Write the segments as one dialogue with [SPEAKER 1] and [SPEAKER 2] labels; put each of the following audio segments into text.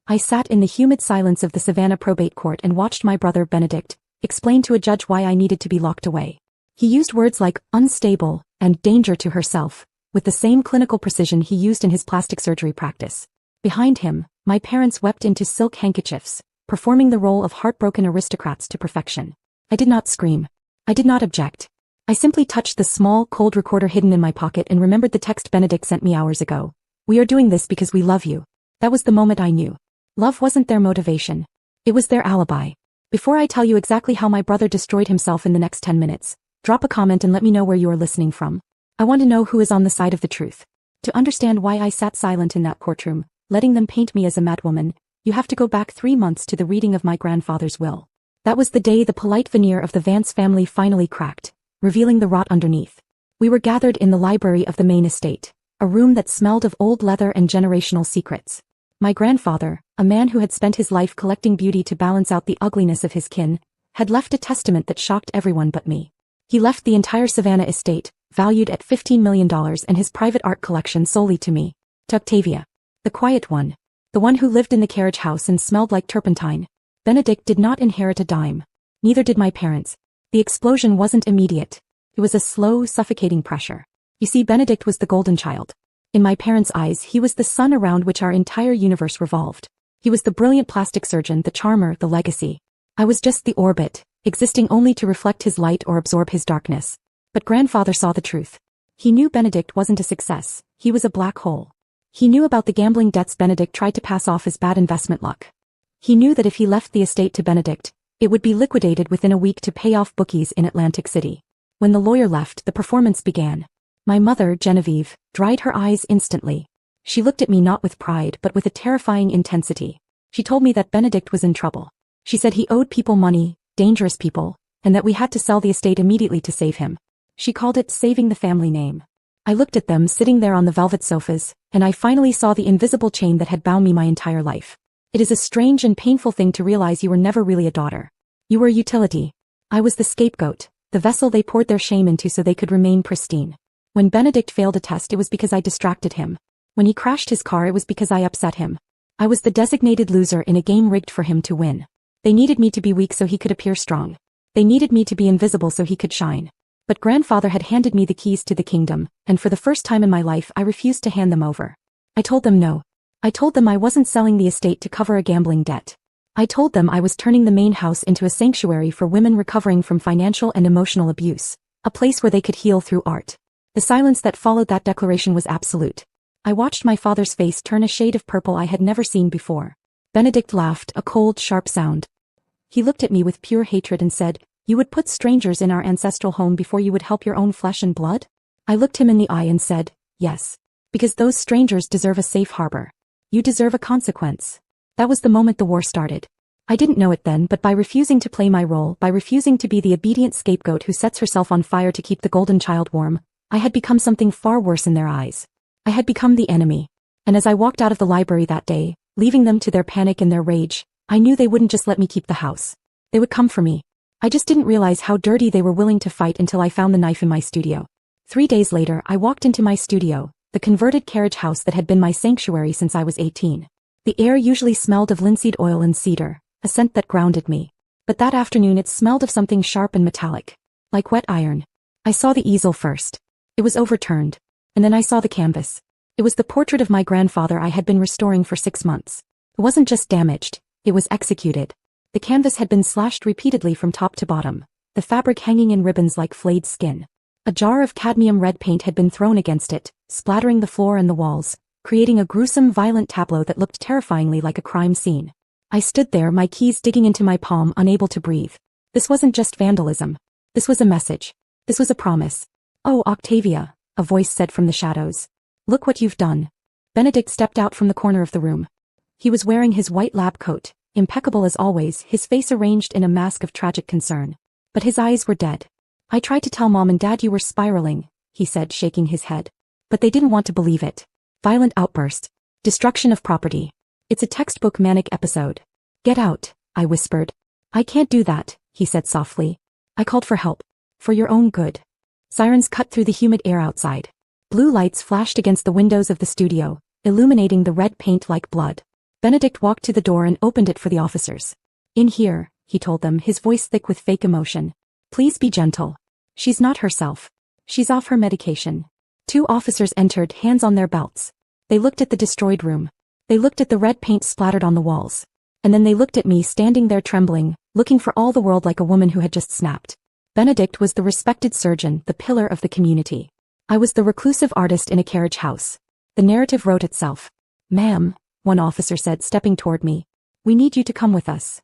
[SPEAKER 1] I sat in the humid silence of the Savannah probate court and watched my brother Benedict explain to a judge why I needed to be locked away. He used words like unstable and danger to herself, with the same clinical precision he used in his plastic surgery practice. Behind him, my parents wept into silk handkerchiefs, performing the role of heartbroken aristocrats to perfection. I did not scream. I did not object. I simply touched the small, cold recorder hidden in my pocket and remembered the text Benedict sent me hours ago. We are doing this because we love you. That was the moment I knew. Love wasn't their motivation. It was their alibi. Before I tell you exactly how my brother destroyed himself in the next 10 minutes, drop a comment and let me know where you are listening from. I want to know who is on the side of the truth. To understand why I sat silent in that courtroom, letting them paint me as a madwoman, you have to go back 3 months to the reading of my grandfather's will. That was the day the polite veneer of the Vance family finally cracked, revealing the rot underneath. We were gathered in the library of the main estate, a room that smelled of old leather and generational secrets. My grandfather, a man who had spent his life collecting beauty to balance out the ugliness of his kin, had left a testament that shocked everyone but me. He left the entire Savannah estate, valued at $15 million, and his private art collection solely to me, to Octavia. The quiet one. The one who lived in the carriage house and smelled like turpentine. Benedict did not inherit a dime. Neither did my parents. The explosion wasn't immediate. It was a slow, suffocating pressure. You see, Benedict was the golden child. In my parents' eyes, he was the sun around which our entire universe revolved. He was the brilliant plastic surgeon, the charmer, the legacy. I was just the orbit, existing only to reflect his light or absorb his darkness. But grandfather saw the truth. He knew Benedict wasn't a success. He was a black hole. He knew about the gambling debts Benedict tried to pass off as bad investment luck. He knew that if he left the estate to Benedict, it would be liquidated within a week to pay off bookies in Atlantic City. When the lawyer left, the performance began. My mother, Genevieve, dried her eyes instantly. She looked at me not with pride but with a terrifying intensity. She told me that Benedict was in trouble. She said he owed people money, dangerous people, and that we had to sell the estate immediately to save him. She called it saving the family name. I looked at them sitting there on the velvet sofas, and I finally saw the invisible chain that had bound me my entire life. It is a strange and painful thing to realize you were never really a daughter. You were a utility. I was the scapegoat, the vessel they poured their shame into so they could remain pristine. When Benedict failed a test, it was because I distracted him. When he crashed his car, it was because I upset him. I was the designated loser in a game rigged for him to win. They needed me to be weak so he could appear strong. They needed me to be invisible so he could shine. But grandfather had handed me the keys to the kingdom, and for the first time in my life I refused to hand them over. I told them no. I told them I wasn't selling the estate to cover a gambling debt. I told them I was turning the main house into a sanctuary for women recovering from financial and emotional abuse, a place where they could heal through art. The silence that followed that declaration was absolute. I watched my father's face turn a shade of purple I had never seen before. Benedict laughed, a cold, sharp sound. He looked at me with pure hatred and said, "You would put strangers in our ancestral home before you would help your own flesh and blood?" I looked him in the eye and said, "Yes. Because those strangers deserve a safe harbor. You deserve a consequence." That was the moment the war started. I didn't know it then, but by refusing to play my role, by refusing to be the obedient scapegoat who sets herself on fire to keep the golden child warm, I had become something far worse in their eyes. I had become the enemy. And as I walked out of the library that day, leaving them to their panic and their rage, I knew they wouldn't just let me keep the house. They would come for me. I just didn't realize how dirty they were willing to fight until I found the knife in my studio. 3 days later, I walked into my studio, the converted carriage house that had been my sanctuary since I was 18. The air usually smelled of linseed oil and cedar, a scent that grounded me. But that afternoon it smelled of something sharp and metallic, like wet iron. I saw the easel first. It was overturned. And then I saw the canvas. It was the portrait of my grandfather I had been restoring for 6 months. It wasn't just damaged, it was executed. The canvas had been slashed repeatedly from top to bottom, the fabric hanging in ribbons like flayed skin. A jar of cadmium red paint had been thrown against it, splattering the floor and the walls, creating a gruesome, violent tableau that looked terrifyingly like a crime scene. I stood there, my keys digging into my palm, unable to breathe. This wasn't just vandalism. This was a message. This was a promise. "Oh, Octavia," a voice said from the shadows. "Look what you've done." Benedict stepped out from the corner of the room. He was wearing his white lab coat, impeccable as always, his face arranged in a mask of tragic concern. But his eyes were dead. "I tried to tell Mom and Dad you were spiraling," he said, shaking his head. "But they didn't want to believe it." Violent outburst. Destruction of property. It's a textbook manic episode. "Get out," I whispered. "I can't do that," he said softly. "I called for help. For your own good." Sirens cut through the humid air outside. Blue lights flashed against the windows of the studio, illuminating the red paint like blood. Benedict walked to the door and opened it for the officers. In here, he told them, his voice thick with fake emotion. Please be gentle. She's not herself. She's off her medication. 2 officers entered, hands on their belts. They looked at the destroyed room. They looked at the red paint splattered on the walls. And then they looked at me standing there trembling, looking for all the world like a woman who had just snapped. Benedict was the respected surgeon, the pillar of the community. I was the reclusive artist in a carriage house. The narrative wrote itself. Ma'am, one officer said, stepping toward me. We need you to come with us.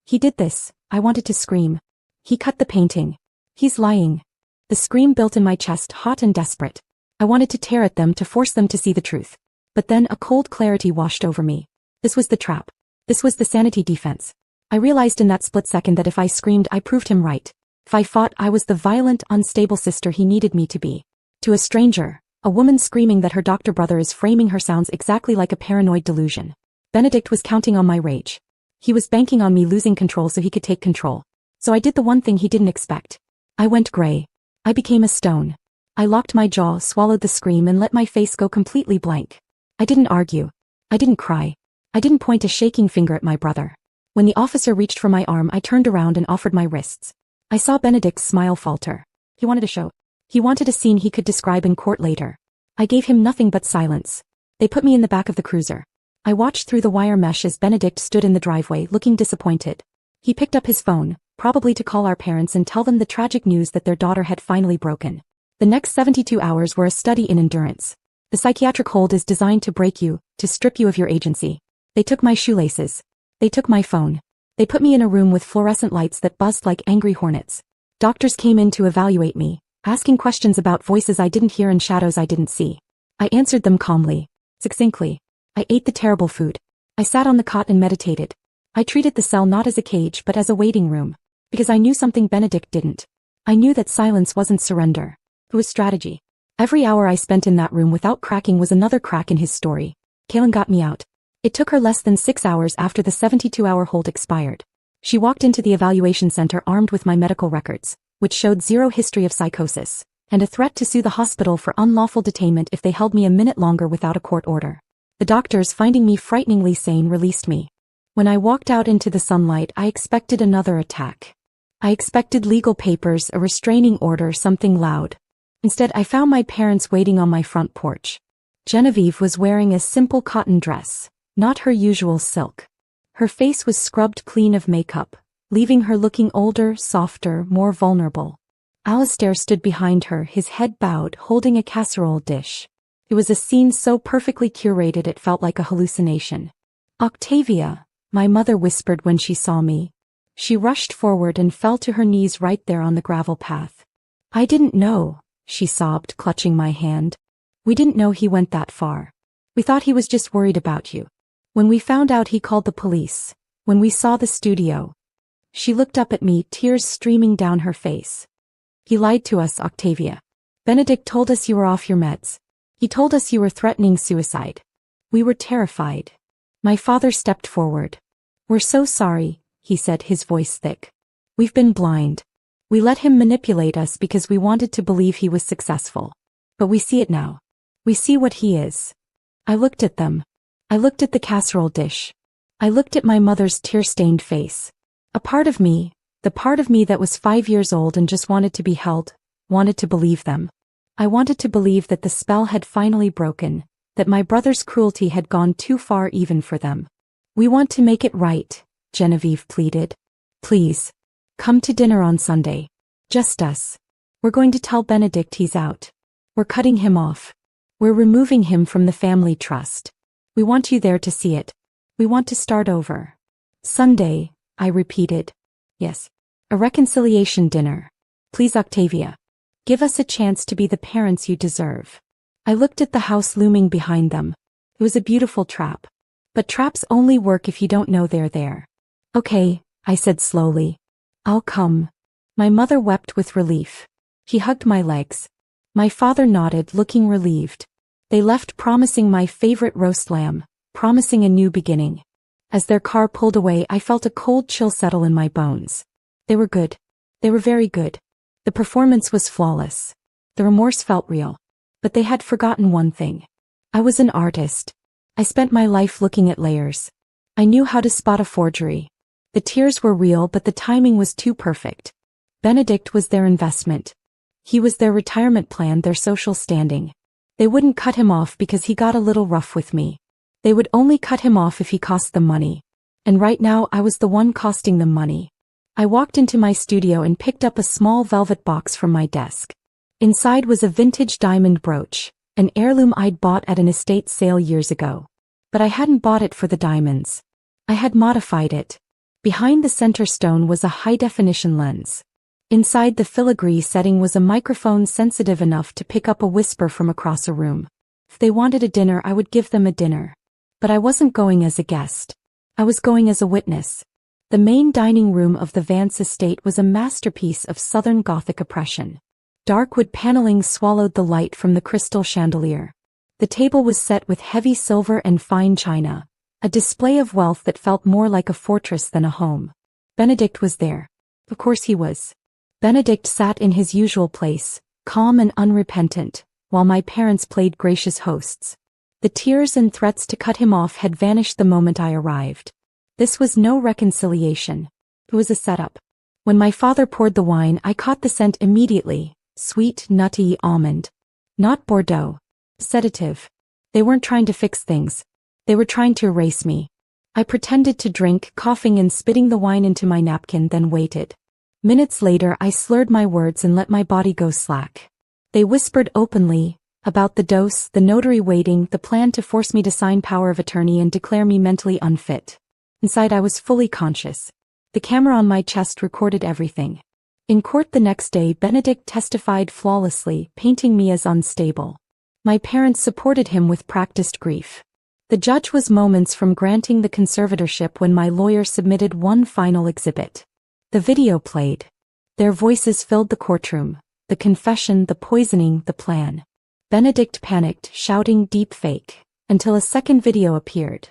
[SPEAKER 1] He did this. I wanted to scream. He cut the painting. He's lying. The scream built in my chest, hot and desperate. I wanted to tear at them, to force them to see the truth. But then a cold clarity washed over me. This was the trap. This was the sanity defense. I realized in that split second that if I screamed, I proved him right. If I fought, I was the violent, unstable sister he needed me to be. To a stranger, a woman screaming that her doctor brother is framing her sounds exactly like a paranoid delusion. Benedict was counting on my rage. He was banking on me losing control so he could take control. So I did the one thing he didn't expect. I went gray. I became a stone. I locked my jaw, swallowed the scream, and let my face go completely blank. I didn't argue. I didn't cry. I didn't point a shaking finger at my brother. When the officer reached for my arm, I turned around and offered my wrists. I saw Benedict's smile falter. He wanted a show. He wanted a scene he could describe in court later. I gave him nothing but silence. They put me in the back of the cruiser. I watched through the wire mesh as Benedict stood in the driveway, looking disappointed. He picked up his phone, probably to call our parents and tell them the tragic news that their daughter had finally broken. The next 72 hours were a study in endurance. The psychiatric hold is designed to break you, to strip you of your agency. They took my shoelaces. They took my phone. They put me in a room with fluorescent lights that buzzed like angry hornets. Doctors came in to evaluate me, asking questions about voices I didn't hear and shadows I didn't see. I answered them calmly, succinctly. I ate the terrible food. I sat on the cot and meditated. I treated the cell not as a cage but as a waiting room. Because I knew something Benedict didn't. I knew that silence wasn't surrender. It was strategy. Every hour I spent in that room without cracking was another crack in his story. Kaylin got me out. It took her less than 6 hours after the 72-hour hold expired. She walked into the evaluation center armed with my medical records, which showed 0 history of psychosis, and a threat to sue the hospital for unlawful detainment if they held me a minute longer without a court order. The doctors, finding me frighteningly sane, released me. When I walked out into the sunlight, I expected another attack. I expected legal papers, a restraining order, something loud. Instead, I found my parents waiting on my front porch. Genevieve was wearing a simple cotton dress, not her usual silk. Her face was scrubbed clean of makeup, leaving her looking older, softer, more vulnerable. Alistair stood behind her, his head bowed, holding a casserole dish. It was a scene so perfectly curated it felt like a hallucination. Octavia, my mother whispered when she saw me. She rushed forward and fell to her knees right there on the gravel path. I didn't know, she sobbed, clutching my hand. We didn't know he went that far. We thought he was just worried about you. When we found out, he called the police. When we saw the studio. She looked up at me, tears streaming down her face. He lied to us, Octavia. Benedict told us you were off your meds. He told us you were threatening suicide. We were terrified. My father stepped forward. We're so sorry, he said, his voice thick. We've been blind. We let him manipulate us because we wanted to believe he was successful. But we see it now. We see what he is. I looked at them. I looked at the casserole dish. I looked at my mother's tear-stained face. A part of me, the part of me that was 5 years old and just wanted to be held, wanted to believe them. I wanted to believe that the spell had finally broken, that my brother's cruelty had gone too far even for them. We want to make it right, Genevieve pleaded. Please. Come to dinner on Sunday. Just us. We're going to tell Benedict he's out. We're cutting him off. We're removing him from the family trust. We want you there to see it. We want to start over. Sunday, I repeated. Yes. A reconciliation dinner. Please, Octavia. Give us a chance to be the parents you deserve. I looked at the house looming behind them. It was a beautiful trap. But traps only work if you don't know they're there. Okay, I said slowly. I'll come. My mother wept with relief. He hugged my legs. My father nodded, looking relieved. They left promising my favorite roast lamb, promising a new beginning. As their car pulled away, I felt a cold chill settle in my bones. They were good. They were very good. The performance was flawless. The remorse felt real. But they had forgotten one thing. I was an artist. I spent my life looking at layers, I knew how to spot a forgery. The tears were real, but the timing was too perfect. Benedict was their investment. He was their retirement plan, their social standing. They wouldn't cut him off because he got a little rough with me. They would only cut him off if he cost them money. And right now I was the one costing them money. I walked into my studio and picked up a small velvet box from my desk. Inside was a vintage diamond brooch, an heirloom I'd bought at an estate sale years ago. But I hadn't bought it for the diamonds. I had modified it. Behind the center stone was a high-definition lens. Inside the filigree setting was a microphone sensitive enough to pick up a whisper from across a room. If they wanted a dinner, I would give them a dinner. But I wasn't going as a guest. I was going as a witness. The main dining room of the Vance estate was a masterpiece of Southern Gothic oppression. Dark wood paneling swallowed the light from the crystal chandelier. The table was set with heavy silver and fine china, a display of wealth that felt more like a fortress than a home. Benedict was there. Of course he was. Benedict sat in his usual place, calm and unrepentant, while my parents played gracious hosts. The tears and threats to cut him off had vanished the moment I arrived. This was no reconciliation. It was a setup. When my father poured the wine, I caught the scent immediately. Sweet, nutty almond. Not Bordeaux. Sedative. They weren't trying to fix things. They were trying to erase me. I pretended to drink, coughing and spitting the wine into my napkin, then waited. Minutes later I slurred my words and let my body go slack. They whispered openly, about the dose, the notary waiting, the plan to force me to sign power of attorney and declare me mentally unfit. Inside I was fully conscious. The camera on my chest recorded everything. In court the next day Benedict testified flawlessly, painting me as unstable. My parents supported him with practiced grief. The judge was moments from granting the conservatorship when my lawyer submitted one final exhibit. The video played. Their voices filled the courtroom. The confession, the poisoning, the plan. Benedict panicked, shouting deep fake, until a second video appeared.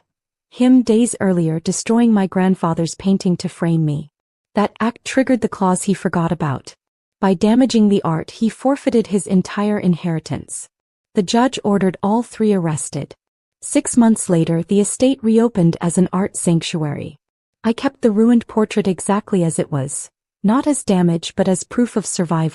[SPEAKER 1] Him days earlier destroying my grandfather's painting to frame me. That act triggered the clause he forgot about. By damaging the art he forfeited his entire inheritance. The judge ordered all three arrested. 6 months later the estate reopened as an art sanctuary. I kept the ruined portrait exactly as it was, not as damage but as proof of survival.